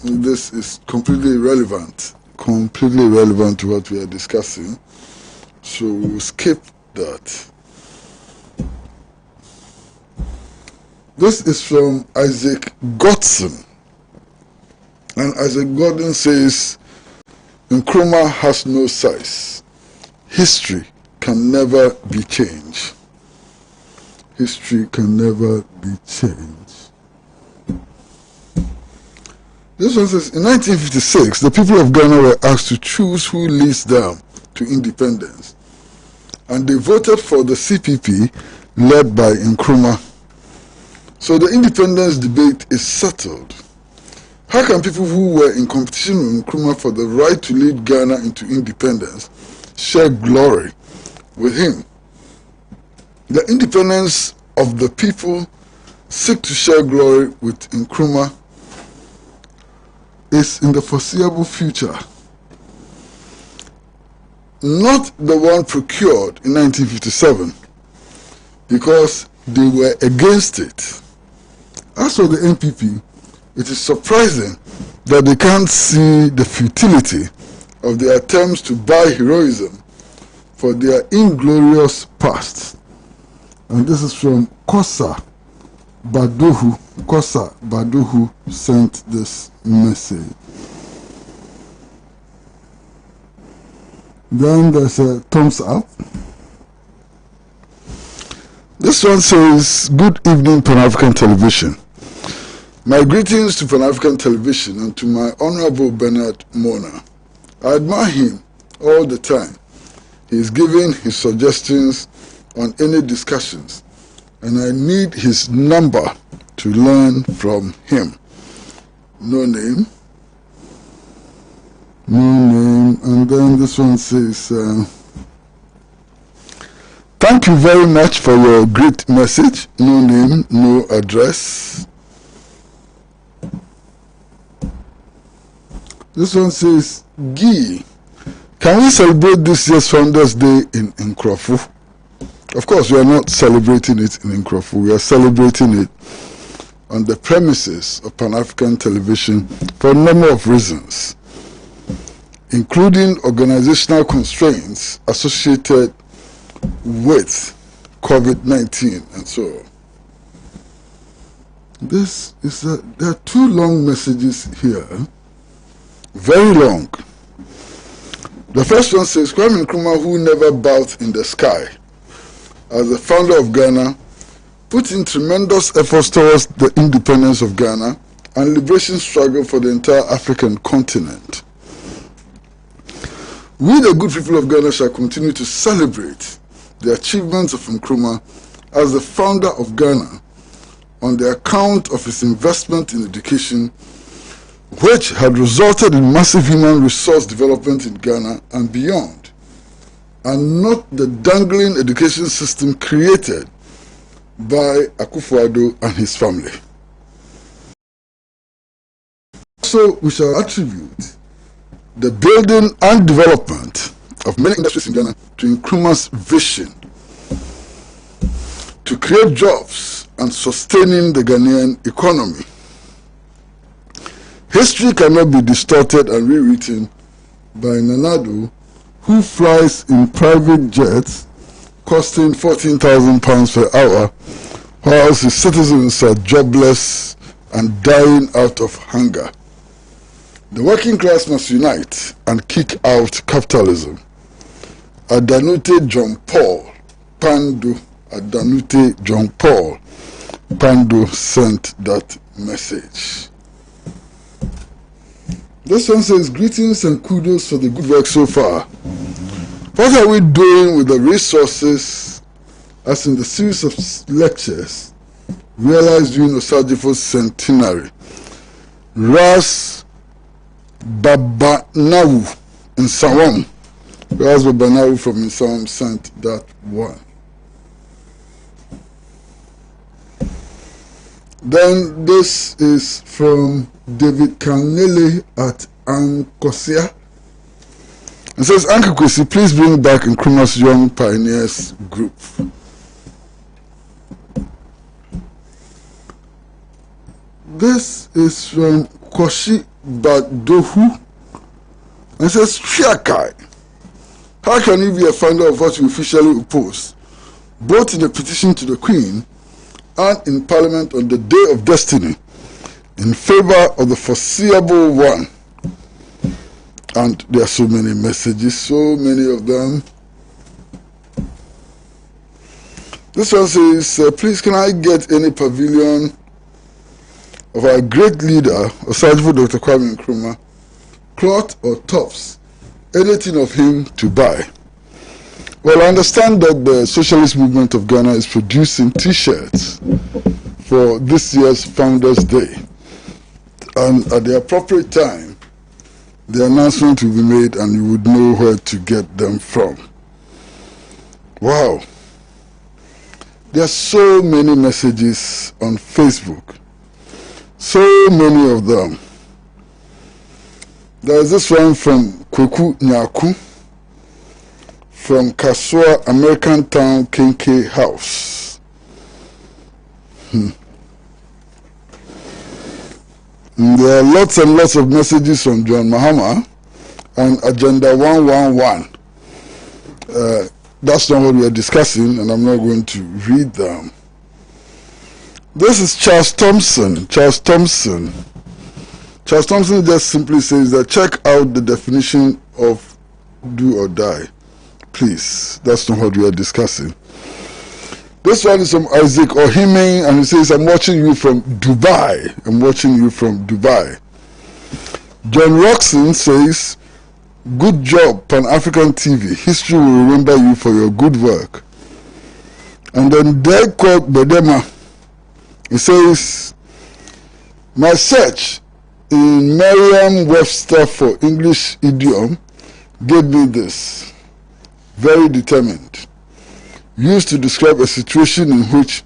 this is completely irrelevant to what we are discussing, so we'll skip that. This is from Isaac Godson, and Isaac Godson says Nkrumah has no size. History can never be changed. History can never be changed. This one says, in 1956, the people of Ghana were asked to choose who leads them to independence, and they voted for the CPP led by Nkrumah. So the independence debate is settled. How can people who were in competition with Nkrumah for the right to lead Ghana into independence share glory with him? The independence of the people seek to share glory with Nkrumah is in the foreseeable future, not the one procured in 1957, because they were against it. As for the NPP, it is surprising that they can't see the futility of their attempts to buy heroism for their inglorious past. And this is from Kosa Baduhu. Kosa Baduhu sent this message. Then there's a thumbs up. This one says, good evening, Pan-African Television. My greetings to Pan-African Television and to my Honorable Bernard Mona. I admire him all the time. He is giving his suggestions on any discussions, and I need his number to learn from him. No name. And then this one says, thank you very much for your great message. No name, no address. This one says, Guy, can we celebrate this year's Founders Day in Nkrofo? Of course, we are not celebrating it in Nkrofo. We are celebrating it on the premises of Pan-African Television for a number of reasons, including organizational constraints associated with COVID-19 and so on. There are two long messages here. Very long. The first one says, Kwame Nkrumah, who never bowed in the sky, as the founder of Ghana, put in tremendous efforts towards the independence of Ghana and liberation struggle for the entire African continent. We, the good people of Ghana, shall continue to celebrate the achievements of Nkrumah as the founder of Ghana on the account of his investment in education, which had resulted in massive human resource development in Ghana and beyond, and not the dangling education system created by Akufo-Addo and his family. So we shall attribute the building and development of many industries in Ghana to Nkrumah's vision to create jobs and sustaining the Ghanaian economy. History cannot be distorted and rewritten by Nana-Addo, who flies in private jets costing £14,000 per hour, whilst his citizens are jobless and dying out of hunger. The working class must unite and kick out capitalism. Adanute John Paul Pando, Adanute John Paul Pando sent that message. This one says, greetings and kudos for the good work so far. What are we doing with the resources, as in the series of lectures realized during Osagyefo's centenary? Ras Babanawu in Sawam. Ras Babanawu from Sawam sent that one. Then this is from David Kanele at Ankosia. It says, Uncle Kwesi, please bring back Nkrumah's Young Pioneers group. This is from Koshi Badohu. It says, Chiakai, how can you be a founder of what you officially oppose, both in the petition to the Queen and in Parliament on the day of destiny, in favor of the foreseeable one? And there are so many messages, so many of them. This one says, please can I get any pavilion of our great leader, Osagyefo Dr. Kwame Nkrumah, cloth or tops, anything of him to buy? Well, I understand that the Socialist Movement of Ghana is producing T-shirts for this year's Founders' Day. And at the appropriate time, the announcement will be made and you would know where to get them from. Wow. There are so many messages on Facebook. So many of them. There is this one from Kweku Nyaku from Kasua American Town Kinke House. There are lots and lots of messages from John Mahama and Agenda 111. That's not what we are discussing, and I'm not going to read them. This is Charles Thompson. Charles Thompson just simply says that check out the definition of do or die. Please, that's not what we are discussing. This one is from Isaac Ohime, and he says, I'm watching you from Dubai. I'm watching you from Dubai. John Roxon says, good job, Pan-African TV. History will remember you for your good work. And then Deko Bedema, he says, my search in Merriam-Webster for English idiom gave me this. Very determined. Used to describe a situation in which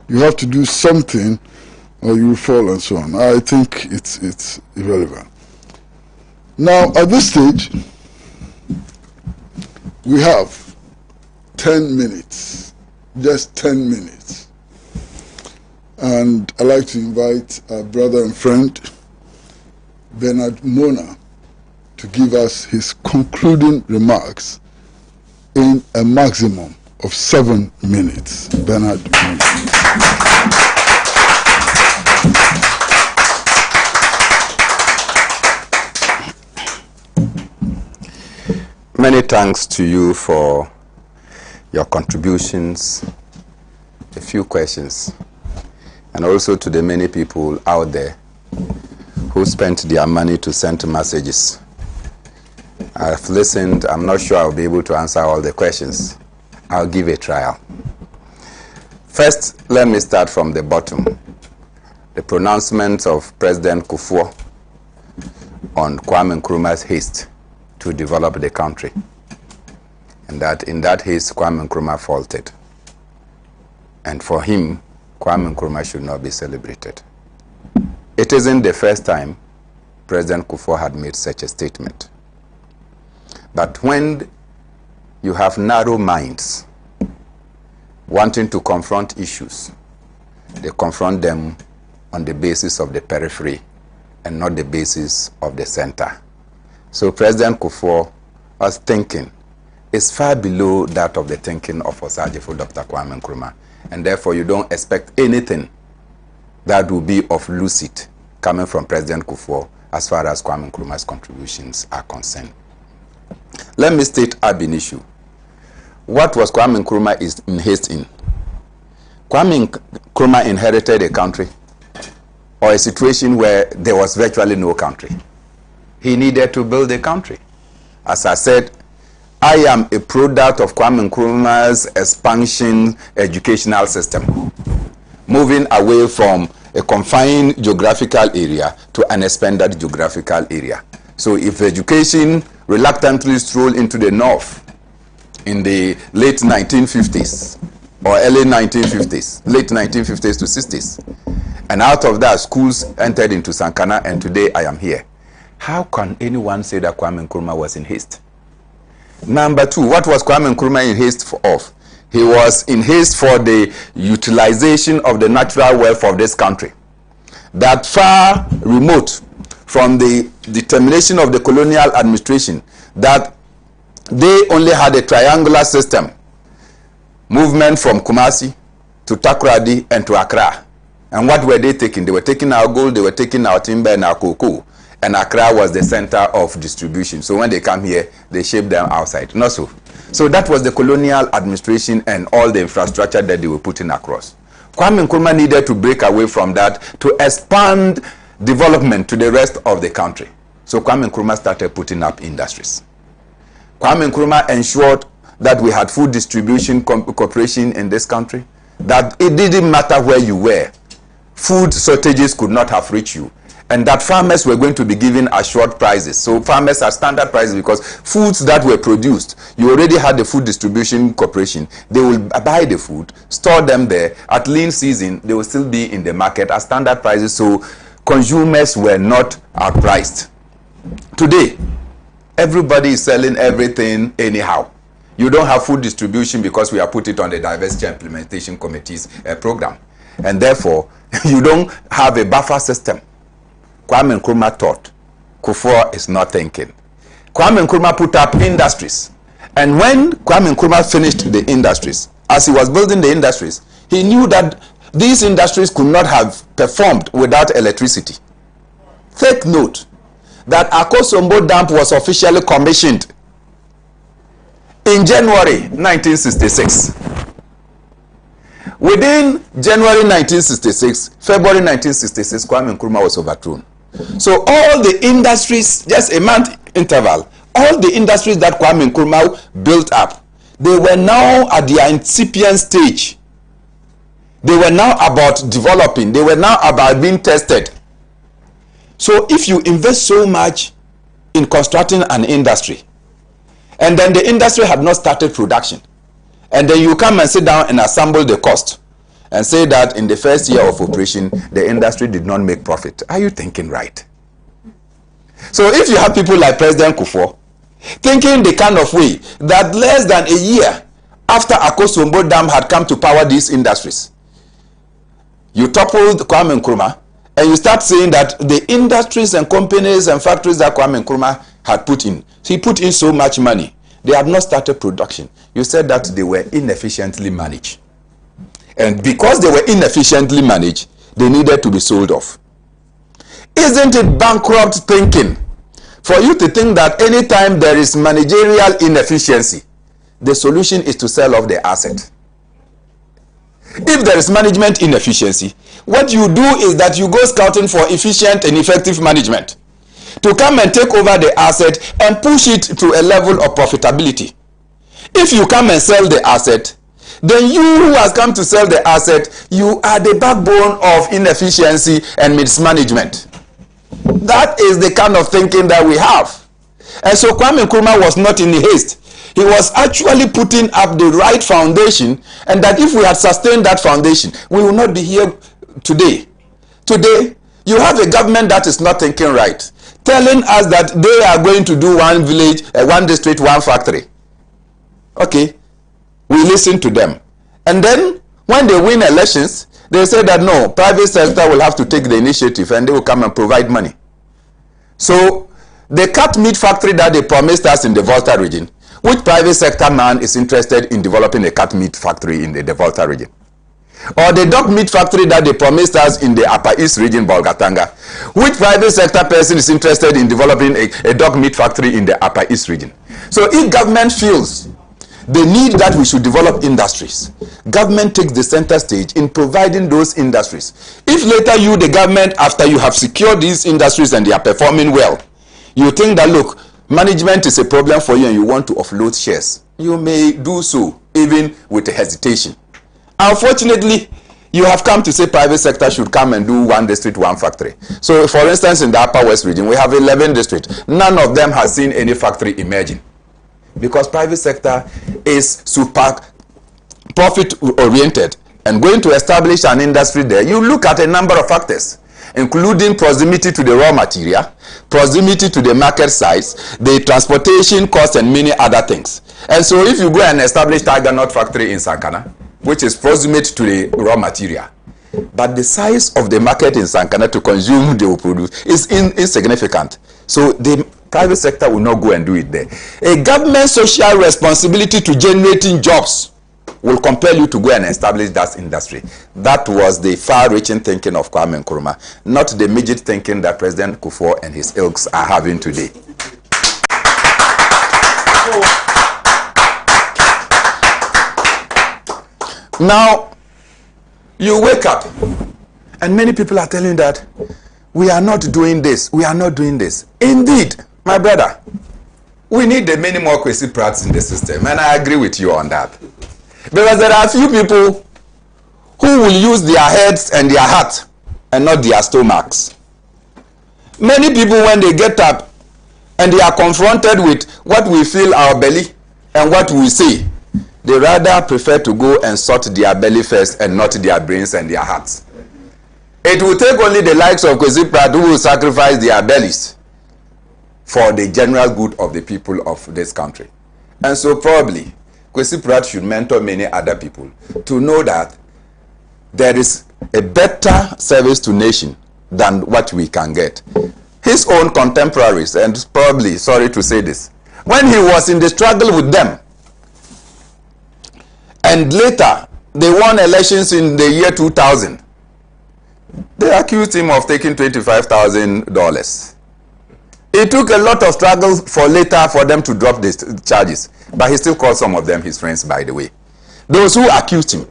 you have to do something or you will fall and so on. I think it's irrelevant. Now, at this stage, we have 10 minutes, just 10 minutes. And I'd like to invite our brother and friend, Bernard Mona, to give us his concluding remarks in a maximum of 7 minutes. Bernard. Many thanks to you for your contributions. A few questions. And also to the many people out there who spent their money to send messages. I've listened. I'm not sure I'll be able to answer all the questions. I'll give a trial. First, let me start from the bottom. The pronouncement of President Kufuor on Kwame Nkrumah's haste to develop the country. And that in that haste, Kwame Nkrumah faulted. And for him, Kwame Nkrumah should not be celebrated. It isn't the first time President Kufuor had made such a statement. But when you have narrow minds wanting to confront issues, they confront them on the basis of the periphery and not the basis of the center. So President Kufuor's thinking is far below that of the thinking of Osajifo Dr. Kwame Nkrumah. And therefore you don't expect anything that will be of lucid coming from President Kufuor as far as Kwame Nkrumah's contributions are concerned. Let me state ab initio. What was Kwame Nkrumah in haste in? Kwame Nkrumah inherited a country or a situation where there was virtually no country. He needed to build a country. As I said, I am a product of Kwame Nkrumah's expansion educational system, moving away from a confined geographical area to an expanded geographical area. So if education reluctantly strolled into the north in the late 1950s or early 1950s, late 1950s to 60s, and out of that schools entered into Sankana, and today I am here. How can anyone say that Kwame Nkrumah was in haste? Number two, what was Kwame Nkrumah in haste of? He was in haste for the utilization of the natural wealth of this country, that far remote from the determination of the colonial administration that they only had a triangular system, movement from Kumasi to Takoradi and to Accra. And what were they taking? They were taking our gold, they were taking our timber and our cocoa. And Accra was the center of distribution. So when they come here, they ship them outside. Not so. So that was the colonial administration and all the infrastructure that they were putting across. Kwame Nkrumah needed to break away from that to expand development to the rest of the country. So Kwame Nkrumah started putting up industries. Kwame Nkrumah ensured that we had food distribution corporation in this country, that it didn't matter where you were. Food shortages could not have reached you. And that farmers were going to be given assured prices. So farmers are standard prices because foods that were produced, you already had the food distribution corporation. They will buy the food, store them there. At lean season, they will still be in the market at standard prices. So consumers were not outpriced. Today, everybody is selling everything anyhow. You don't have food distribution because we have put it on the Diversity Implementation Committee's program. And therefore, you don't have a buffer system. Kwame Nkrumah thought. Kufuor is not thinking. Kwame Nkrumah put up industries. And when Kwame Nkrumah finished the industries, as he was building the industries, he knew that these industries could not have performed without electricity. Take note that Akosombo Dam was officially commissioned in January 1966. Within January 1966, February 1966, Kwame Nkrumah was overthrown. So all the industries, just a month interval, all the industries that Kwame Nkrumah built up, they were now at the incipient stage. They were now about developing. They were now about being tested. So if you invest so much in constructing an industry, and then the industry had not started production, and then you come and sit down and assemble the cost, and say that in the first year of operation, the industry did not make profit. Are you thinking right? So if you have people like President Kufuor, thinking the kind of way that less than a year after Akosombo Dam had come to power these industries, you toppled Kwame Nkrumah, and you start saying that the industries and companies and factories that Kwame Nkrumah had put in, he put in so much money, they have not started production. You said that they were inefficiently managed. And because they were inefficiently managed, they needed to be sold off. Isn't it bankrupt thinking for you to think that anytime there is managerial inefficiency, the solution is to sell off the asset. If there is management inefficiency, what you do is that you go scouting for efficient and effective management to come and take over the asset and push it to a level of profitability. If you come and sell the asset, then you who has come to sell the asset, you are the backbone of inefficiency and mismanagement. That is the kind of thinking that we have. And so Kwame Nkrumah was not in haste. He was actually putting up the right foundation, and that if we had sustained that foundation, we will not be here today. Today, you have a government that is not thinking right, telling us that they are going to do one village, one district, one factory. Okay, we listen to them. And then, when they win elections, they say that no, private sector will have to take the initiative and they will come and provide money. So, the cat meat factory that they promised us in the Volta region, which private sector man is interested in developing a cat meat factory in the Volta region? Or the dog meat factory that they promised us in the Upper East region, Bolgatanga, which private sector person is interested in developing a dog meat factory in the Upper East region? So if government feels the need that we should develop industries, government takes the center stage in providing those industries. If later you, the government, after you have secured these industries and they are performing well, you think that, look, management is a problem for you and you want to offload shares, you may do so even with hesitation. Unfortunately, you have come to say private sector should come and do one district, one factory. So, for instance, in the Upper West region, we have 11 districts. None of them has seen any factory emerging, because private sector is super profit oriented and going to establish an industry there. You look at a number of factors, including proximity to the raw material, proximity to the market size, the transportation cost, and many other things. And so if you go and establish Tiger Nut factory in Sankana, which is proximate to the raw material, but the size of the market in Sankana to consume they will produce is insignificant. So the private sector will not go and do it there. A government social responsibility to generating jobs will compel you to go and establish that industry. That was the far-reaching thinking of Kwame Nkrumah, not the midget thinking that President Kufuor and his ilks are having today. Now, you wake up, and many people are telling you that we are not doing this, we are not doing this. Indeed, my brother, we need the many more Kwesi Pratts in the system, and I agree with you on that. Because there are a few people who will use their heads and their heart and not their stomachs. Many people, when they get up and they are confronted with what we feel our belly and what we say, they rather prefer to go and sort their belly first and not their brains and their hearts. It will take only the likes of Kwesi Pratt who will sacrifice their bellies for the general good of the people of this country. And so probably Kwesi Pratt should mentor many other people to know that there is a better service to nation than what we can get. His own contemporaries, and probably, sorry to say this, when he was in the struggle with them, and later they won elections in the year 2000, they accused him of taking $25,000. It took a lot of struggle for later for them to drop the charges, but he still called some of them his friends, by the way. Those who accused him,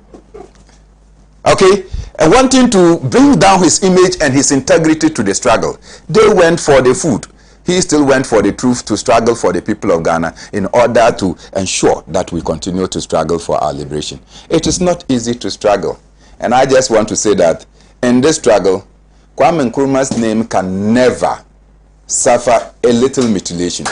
okay, and wanting to bring down his image and his integrity to the struggle, they went for the food. He still went for the truth to struggle for the people of Ghana in order to ensure that we continue to struggle for our liberation. It is not easy to struggle. And I just want to say that in this struggle, Kwame Nkrumah's name can never suffer a little mutilation.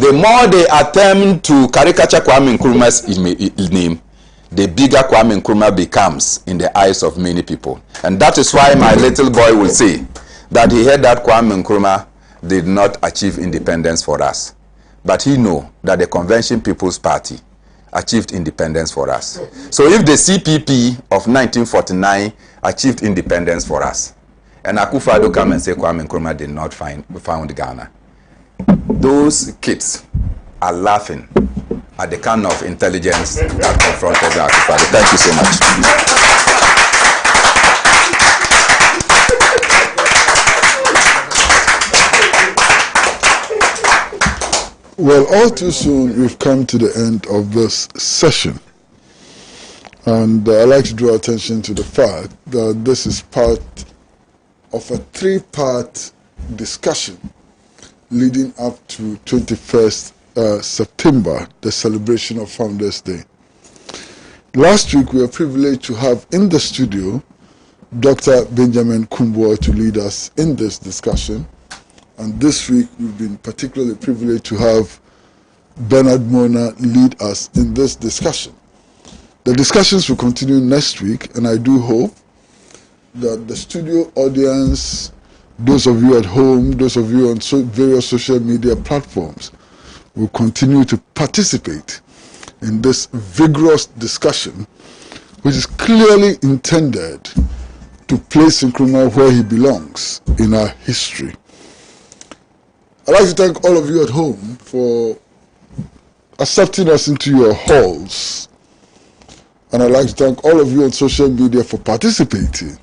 The more they attempt to caricature Kwame Nkrumah's name, the bigger Kwame Nkrumah becomes in the eyes of many people. And that is why my little boy will say that he heard that Kwame Nkrumah did not achieve independence for us. But he know that the Convention People's Party achieved independence for us. So if the CPP of 1949 achieved independence for us, and Akufo-Addo come and say Kwame Nkrumah did not found Ghana, those kids are laughing at the kind of intelligence that confronted Akufo-Addo. Thank you so much. Well, all too soon, we've come to the end of this session. And I'd like to draw attention to the fact that this is part of a three-part discussion leading up to 21st September, the celebration of Founders Day. Last week, we were privileged to have in the studio Dr. Benjamin Kumbo to lead us in this discussion. And this week, we've been particularly privileged to have Bernard Mona lead us in this discussion. The discussions will continue next week, and I do hope that the studio audience, those of you at home, those of you on various social media platforms, will continue to participate in this vigorous discussion, which is clearly intended to place Nkrumah where he belongs in our history. I'd like to thank all of you at home for accepting us into your halls. And I'd like to thank all of you on social media for participating,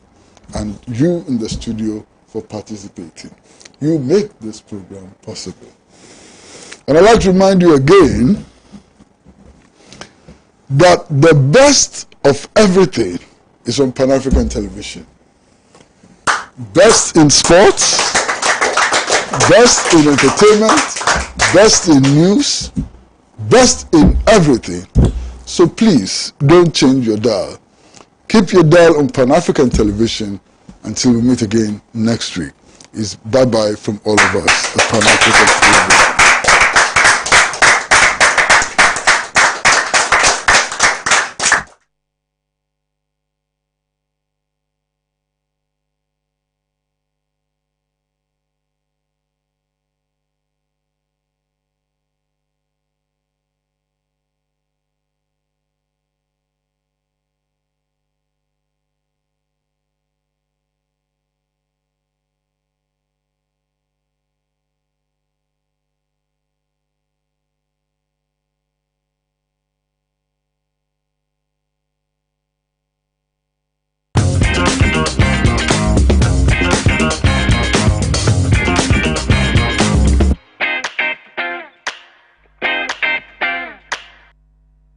and you in the studio for participating. You make this program possible. And I'd like to remind you again that the best of everything is on Pan-African television. Best in sports, best in entertainment, best in news, best in everything. So please, don't change your dial. Keep your dial on Pan-African television until we meet again next week. It's bye-bye from all of us at Pan-African television.